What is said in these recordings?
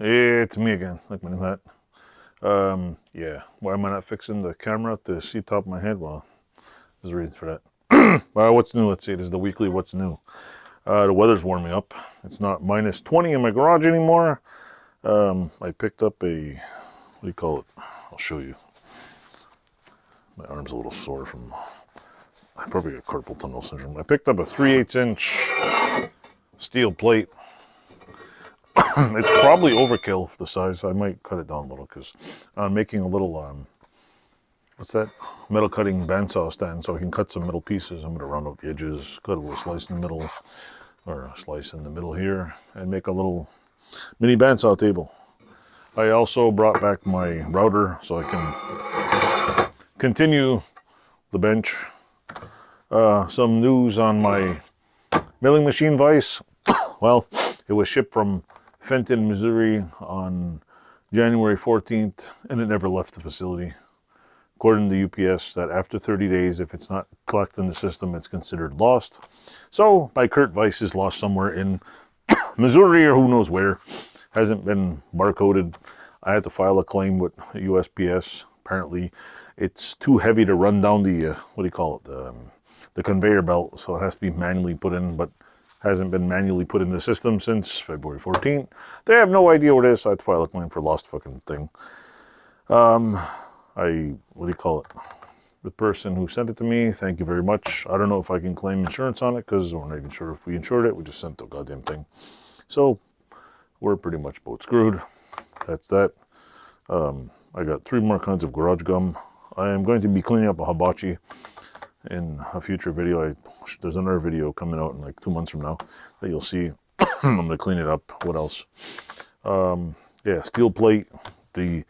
It's me again, like my new hat. Yeah, why am I not fixing the camera to see top of my head? Well, there's a reason for that. Well, what's new? Let's see, this is the weekly what's new. The weather's warming up. It's not minus 20 in my garage anymore. I picked up a, what do you call it? I'll show you. My arm's a little sore from, I probably got carpal tunnel syndrome. I picked up a 3/8 inch steel plate. It's probably overkill for the size. I might cut it down a little because I'm making a little, what's that? Metal cutting bandsaw stand so I can cut some metal pieces. I'm going to round out the edges, cut a little slice in the middle, or a slice in the middle here, and make a little mini bandsaw table. I also brought back my router so I can continue the bench. Some news on my milling machine vise. Well, it was shipped from Fenton, Missouri on January 14th, and it never left the facility. According to UPS, that after 30 days, if it's not collected in the system, it's considered lost. So my Kurt Vise is lost somewhere in Missouri or who knows where. Hasn't been barcoded. I had to file a claim with USPS. Apparently, it's too heavy to run down the, what do you call it, the conveyor belt, so it has to be manually put in, but hasn't been manually put in the system since February 14th. They have no idea what it is, so I had to file a claim for lost fucking thing. What do you call it? The person who sent it to me, thank you very much. I don't know if I can claim insurance on it because we're not even sure if we insured it. We just sent the goddamn thing. So we're pretty much both screwed. That's that. I got 3 more kinds of garage gum. I am going to be cleaning up a hibachi in a future video. There's another video coming out in like 2 months from now that you'll see. I'm going to clean it up. What else? Yeah, steel plate. The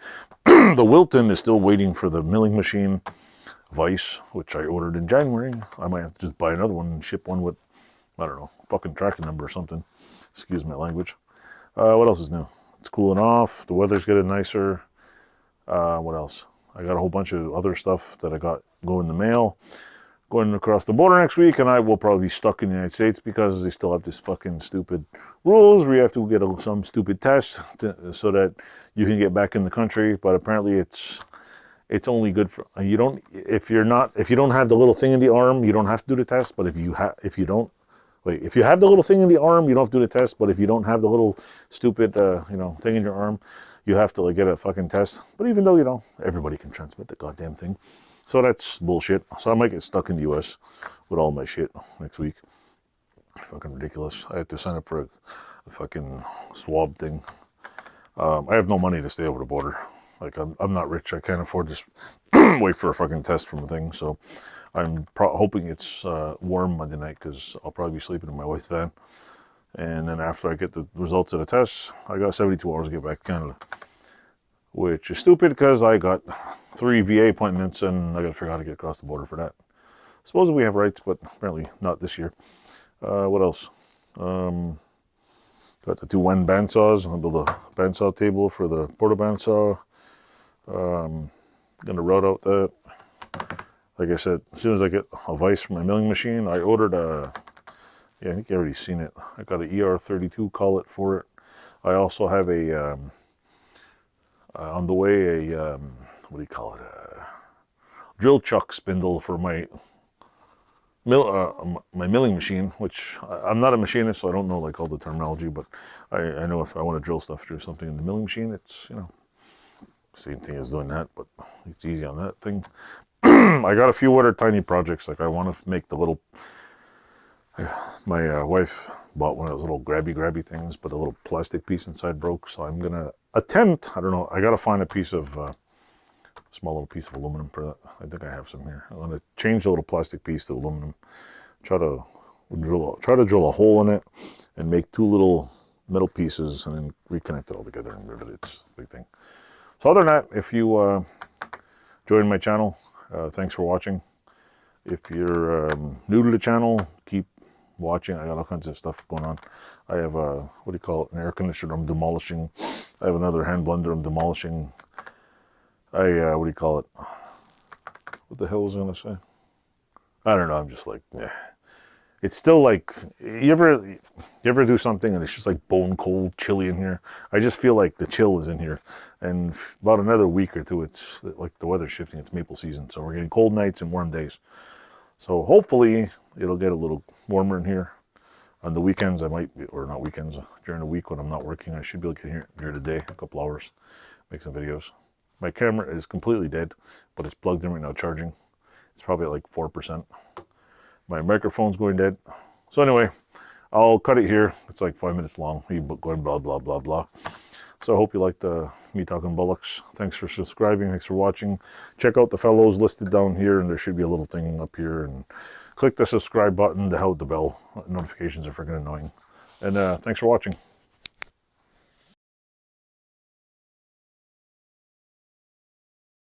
the Wilton is still waiting for the milling machine vise, which I ordered in January. I might have to just buy another one and ship one with, I don't know, fucking tracking number or something. Excuse my language. What else is new? It's cooling off. The weather's getting nicer. What else? I got a whole bunch of other stuff that I got going in the mail. Going across the border next week, and I will probably be stuck in the United States because they still have this fucking stupid rules where you have to get some stupid test so that you can get back in the country. But apparently, it's only good for you don't if you don't have the little thing in the arm, you don't have to do the test. But if you have the little thing in the arm, you don't have to do the test. But if you don't have the little stupid thing in your arm, you have to like get a fucking test. But even though everybody can transmit the goddamn thing. So that's bullshit. So I might get stuck in the US with all my shit next week. Fucking ridiculous. I have to sign up for a fucking swab thing. I have no money to stay over the border. Like, I'm not rich. I can't afford to wait for a fucking test from a thing. So I'm hoping it's warm Monday night because I'll probably be sleeping in my wife's van. And then after I get the results of the tests, I got 72 hours to get back to Canada. Which is stupid because I got 3 VA appointments and I got to figure out how to get across the border for that. Supposedly we have rights, but apparently not this year. What else? Got the 2 Wen bandsaws. I'm going to build a bandsaw table for the porta bandsaw. Going to route out that. Like I said, as soon as I get a vise for my milling machine, I ordered I think you already seen it. I got an ER32 collet for it. I also have a on the way, what do you call it? Drill chuck spindle for my milling machine, which I'm not a machinist, so I don't know like all the terminology, but I know if I want to drill stuff through something in the milling machine, it's, same thing as doing that, but it's easy on that thing. I got a few other tiny projects, like I want to make the little, my wife bought one of those little grabby things, but a little plastic piece inside broke, so I'm gonna attempt, I don't know, I gotta find a piece of small little piece of aluminum for that. I think I have some here. I'm gonna change the little plastic piece to aluminum, try to drill a hole in it and make 2 little metal pieces and then reconnect it all together and rivet it. It's a big thing. So other than that, if you join my channel, thanks for watching. If you're new to the channel, keep watching. I got all kinds of stuff going on. I have what do you call it, an air conditioner I'm demolishing. I have another hand blender I'm demolishing. What do you call it? What the hell was I gonna say? I don't know, I'm just like, yeah. it's still like, you ever do something and it's just like bone cold, chilly in here? I just feel like the chill is in here. And about another week or two, it's like the weather's shifting. It's maple season, so we're getting cold nights and warm days. So hopefully it'll get a little warmer in here. On the weekends, I might, or not weekends, during the week when I'm not working, I should be able to get here during the day, a couple hours, make some videos. My camera is completely dead, but it's plugged in right now, charging. It's probably at like 4%. My microphone's going dead. So anyway, I'll cut it here. It's like 5 minutes long, me going blah, blah, blah, blah. So I hope you liked me talking bullocks. Thanks for subscribing. Thanks for watching. Check out the fellows listed down here, and there should be a little thing up here. And click the subscribe button to hit the bell. Notifications are freaking annoying. And thanks for watching.